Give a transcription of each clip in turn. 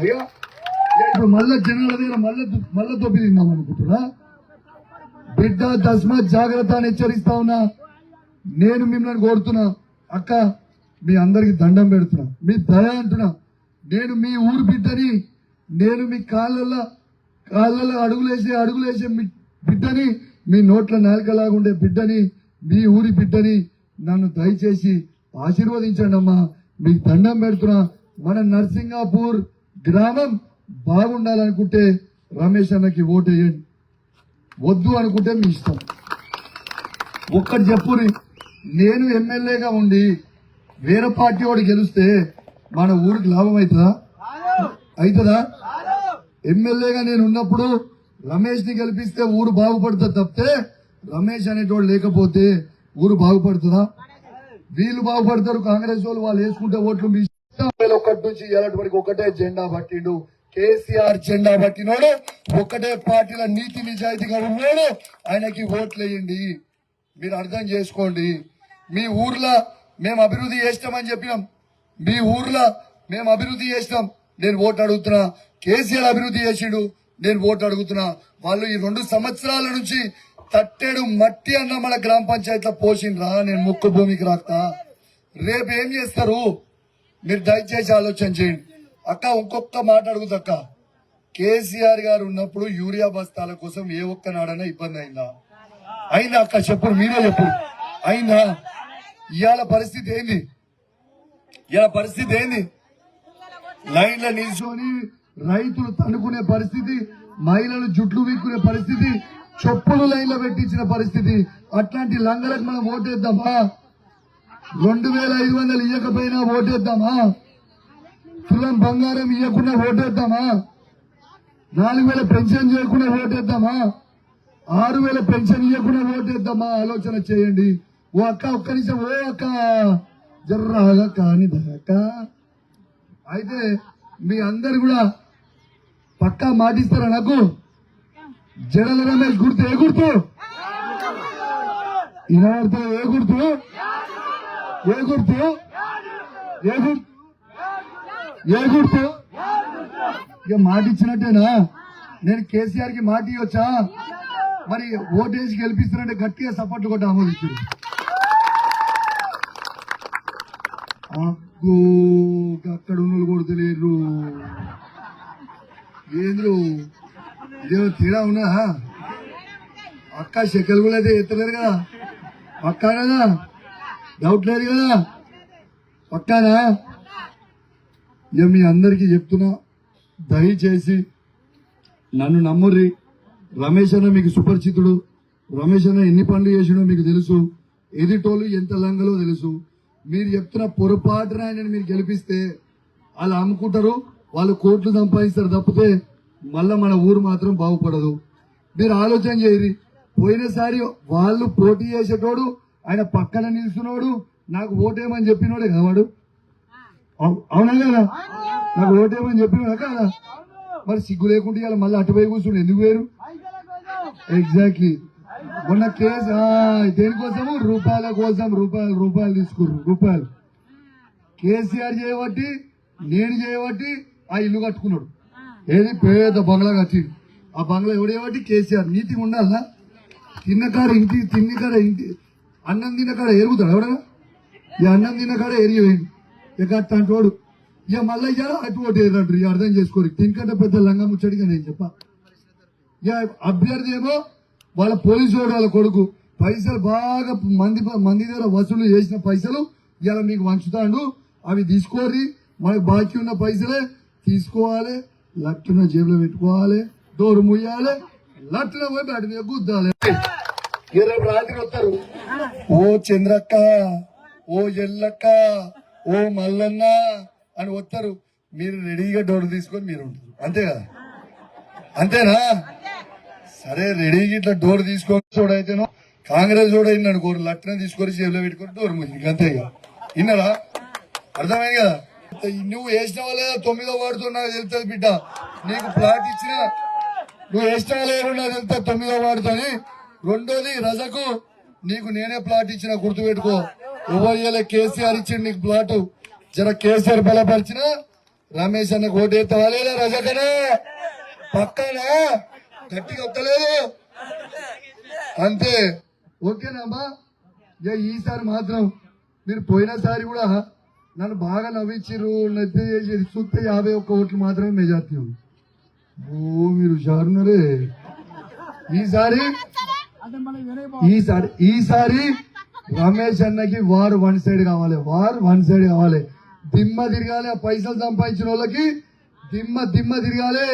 అయ్యా ఇప్పుడు మళ్ళా జనాల దగ్గర మళ్ళా తొప్పి తిందాం అనుకుంటున్నా. బిడ్డ తస్మాత్ జాగ్రత్త అని హెచ్చరిస్తా ఉన్నా. నేను మిమ్మల్ని కోరుతున్నా, అక్క మీ అందరికి దండం పెడుతున్నా, మీ దయ అంటున్నా. నేను మీ ఊరు బిడ్డని, నేను మీ కాళ్ళల్లో అడుగులేసే బిడ్డని, మీ నోట్ల నాలుకలాగుండే బిడ్డని, మీ ఊరి బిడ్డని. నన్ను దయచేసి ఆశీర్వదించండి అమ్మా, మీకు దండం పెడుతున్నా. మన నర్సింగాపూర్ గ్రామం బాగుండాలనుకుంటే రమేష్ అన్నకి ఓటు వేయండి, వద్దు అనుకుంటే మీ ఇష్టం. ఒక్కటి చెప్పుని, నేను ఎమ్మెల్యేగా ఉండి వేరే పార్టీ వాడు గెలిస్తే మన ఊరికి లాభం అవుతుందా? ఎమ్మెల్యేగా నేను ఉన్నప్పుడు రమేష్ ని గెలిపిస్తే ఊరు బాగుపడుతుంది తప్పితే రమేష్ అనేటోడు లేకపోతే ఊరు బాగుపడుతుందా? వీళ్ళు బాగుపడతారు, కాంగ్రెస్ వాళ్ళు వేసుకుంటే ఓట్లు. మీ ఒకటి నుంచి ఏలాంటి వరకు ఒకటే జెండా పట్టిండు కేసీఆర్. జెండా పట్టినోడు ఒక్కటే పార్టీల నీతి నిజాయితీగా ఉన్నాడు, ఆయనకి ఓట్లు వేయండి. మీరు అర్థం చేసుకోండి. మీ ఊర్లో మేము అభివృద్ధి చేస్తామని చెప్పినాం, మీ ఊర్లో మేము అభివృద్ధి చేస్తాం. నేను ఓటు అడుగుతున్నా. కేసీఆర్ అభివృద్ధి చేసిండు, నేను ఓటు అడుగుతున్నా. వాళ్ళు ఈ 2 సంవత్సరాల నుంచి తట్టెడు మట్టి అన్న మన గ్రామ పంచాయతీలో పోసిండ్రా. నేను ముక్కు భూమికి రాస్తా. రేపు ఏం చేస్తారు మీరు దయచేసి ఆలోచన చేయండి. అక్క ఇంకొక మాట అడుగుతక్క, కేసీఆర్ గారు ఉన్నప్పుడు యూరియా బస్తాల కోసం ఏ ఒక్కనాడైనా ఇబ్బంది అయిందా? అక్క చెప్పు, మీరే చెప్పు, అయిందా? ఇవాళ పరిస్థితి ఏంది? లైన్లో నిల్చొని రైతులు తన్నుకునే పరిస్థితి, మహిళలు జుట్లు వీక్కునే పరిస్థితి, చొప్పులు లైన్లో పెట్టించిన పరిస్థితి. అట్లాంటి లంగలకు మనం ఓటేద్దామా? 2500 ఇవ్వకపోయినా ఓటేద్దామా? తులం బంగారం ఇవ్వకుండా ఓటేద్దామా? 4000 పెన్షన్ చేయకుండా ఓటేద్దామా? 6000 పెన్షన్ ఇవ్వకుండా ఓటేద్దామా? ఆలోచన చేయండి. ఓ అక్క ఒక్క నిమిషం, ఓ అక్క జర్రాగా కాని దక్క. అయితే మీ అందరు కూడా పక్కా మాటిస్తారా నాకు? జడల రమేష్ గుర్తు ఏ గుర్తు? ఇలాంటి ఏ గుర్తు? ఇక మాట ఇచ్చినట్టేనా? నేను కేసీఆర్ కి మాట ఇవ్వచ్చా? మరి ఓటేసి గెలిపిస్తారంటే గట్టిగా సపోర్ట్ కూడా ఆమోదించారు. అక్కడ ఉన్న కొడుతులేరు ఏంద్రు, ఇదేమో తీరా ఉన్నా? అక్క షెకల్ కూడా అయితే ఎత్తలేరు కదా, పక్కా కదా? డౌట్ లేదు కదా, పక్కానా? ఇక మీ అందరికీ చెప్తున్నా, దయచేసి నన్ను నమ్ముర్రి. రమేష్ అన్న మీకు సుపరిచితుడు. రమేష్ అన్న ఎన్ని పనులు చేసినో మీకు తెలుసు, ఎదిటోళ్ళు ఎంత లంగలో తెలుసు. మీరు చెప్తున్న పొరపాటున ఆయనని మీరు గెలిపిస్తే వాళ్ళు అమ్ముకుంటారు, వాళ్ళు కోట్లు సంపాదిస్తారు తప్పితే మళ్ళా మన ఊరు మాత్రం బాగుపడదు. మీరు ఆలోచన చేయరి. పోయినసారి వాళ్ళు పోటీ చేసేటోడు, ఆయన పక్కన నిల్చున్నాడు, నాకు ఓటేమని చెప్పినోడే కదా వాడు. అవునా కదా? నాకు ఓటేమని చెప్పినోడా కదా? మరి సిగ్గు లేకుండా ఇవాళ మళ్ళీ అటువైపు కూర్చుండు ఎందుకు వేరు? ఎగ్జాక్ట్లీ. మొన్న కేసు దేనికోసము? రూపాయల కోసం రూపాయలు తీసుకుర్రు. కేసీఆర్ చేయబట్టి, నేను చేయబట్టి ఆ ఇల్లు కట్టుకున్నాడు. ఏది పేద బంగ్లా కట్టిండు. ఆ బంగ్లా ఎవడు చేయబట్టి? కేసీఆర్. నీతిగా ఉండాలా? ఇంటి అన్నం తిన్నకాడ ఎరుగుతాడు ఎవడగా? ఈ అన్నం తిన్నకాడ ఎరిగిపోయింది. ఇక అట్లాంటోడు ఇక మళ్ళీ ఇయ్యాల అటు ఓటు ఏదంటారు. ఇక అర్థం చేసుకోరు. దీనికంటే పెద్ద లంగా ముచ్చడిగా నేను చెప్పా. ఇక అభ్యర్థి ఏమో వాళ్ళ పోలీసు వాడు, వాళ్ళ కొడుకు పైసలు బాగా మంది దగ్గర వసూలు చేసిన పైసలు ఇలా మీకు వంచుతాడు. అవి తీసుకోరి, మనకు బాకీ ఉన్న పైసలే తీసుకోవాలి, లట్టున జేబులో పెట్టుకోవాలి, డోరు ముయ్యాలి, లట్టున పోయి బయట మీద గుద్దాలి. రేపు రాత్రి వస్తారు, ఓ చంద్రక్క, ఓ ఎల్లక్క, ఓ మల్లన్న అని వస్తారు. మీరు రెడీగా డోర్ తీసుకొని మీరు ఉంటారు. అంతే కదా? అంతేనా? సరే, రెడీగా ఇట్లా డోర్ తీసుకొని చూడైతేనో కాంగ్రెస్ చూడైంది అనుకోరు, లట్న తీసుకొని జేబులో పెట్టుకొని డోర్ ముయ్యి. అంతే కదా? విన్నారా? అర్థమైంది కదా? నువ్వు వేసిన వాళ్ళే 9వ వార్డుతో నాకు తెలుస్తుంది బిడ్డ. నీకు ప్లాట్ ఇచ్చిన నువ్వు వేసిన వాళ్ళు నాకు తెలుస్తుంది 9వ వార్డుతోని. రెండోది రజకు, నీకు నేనే ప్లాట్ ఇచ్చిన, గుర్తుపెట్టుకో. కేసీఆర్ ఇచ్చిండు నీకు ప్లాట్. జర కేసీఆర్ బలపరిచిన రమేష్ అన్న ఓటేస్తావా లేదా రజకనే పక్కనా గట్టిగా వస్తలేదు అంతే ఓకేనామ్మా ఇక ఈసారి మాత్రం మీరు పోయినసారి కూడా నన్ను బాగా నవ్వించారు నత్తి చేసి చూస్తే 51 ఓట్లు మాత్రమే మెజార్టీ ఉంది ఓ మీరు హుషారున్నారే ఈసారి రమేష్ అన్నకి వారు వన్ సైడ్ కావాలి దిమ్మ తిరగాలి ఆ పైసలు సంపాదించిన వాళ్ళకి దిమ్మ తిరగాలి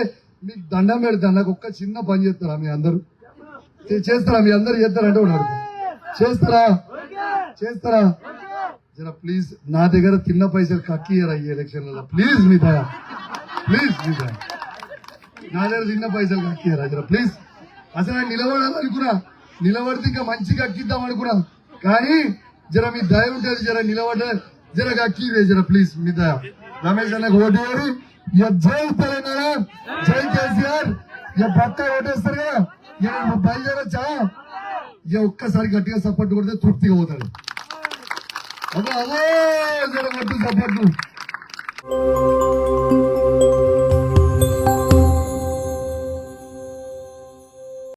మీకు దండం పెడతాను నాకు ఒక్క చిన్న పని చేస్తారా మీ అందరూ చేస్తారంటే ఉన్నారు చేస్తారా జర ప్లీజ్ నా దగ్గర తిన్న పైసలు కక్కియరా ఈ ఎలక్షన్లలో ప్లీజ్ మీ దయ నా దగ్గర తిన్న పైసలు కక్కియరా జర ప్లీజ్ అసలు నేను నిలబడాలనుకున్నా నిలబడితే ఇంకా మంచిగా అక్కిద్దాం అనుకున్నా కానీ జర మీ దయ ఉంటుంది జర నిలబడ జర అక్కివే జర ప్లీజ్ మీ దయ రమేష్ అన్నకు ఓటు వేరు జై తెలంగాణ జై కేసీఆర్ పక్క ఓటేస్తారు కదా బయలుదేరొచ్చా ఒక్కసారి గట్టిగా సపోర్ట్ కొడితే తృప్తిగా పోతాడు అదో జర గట్టి సపోర్ట్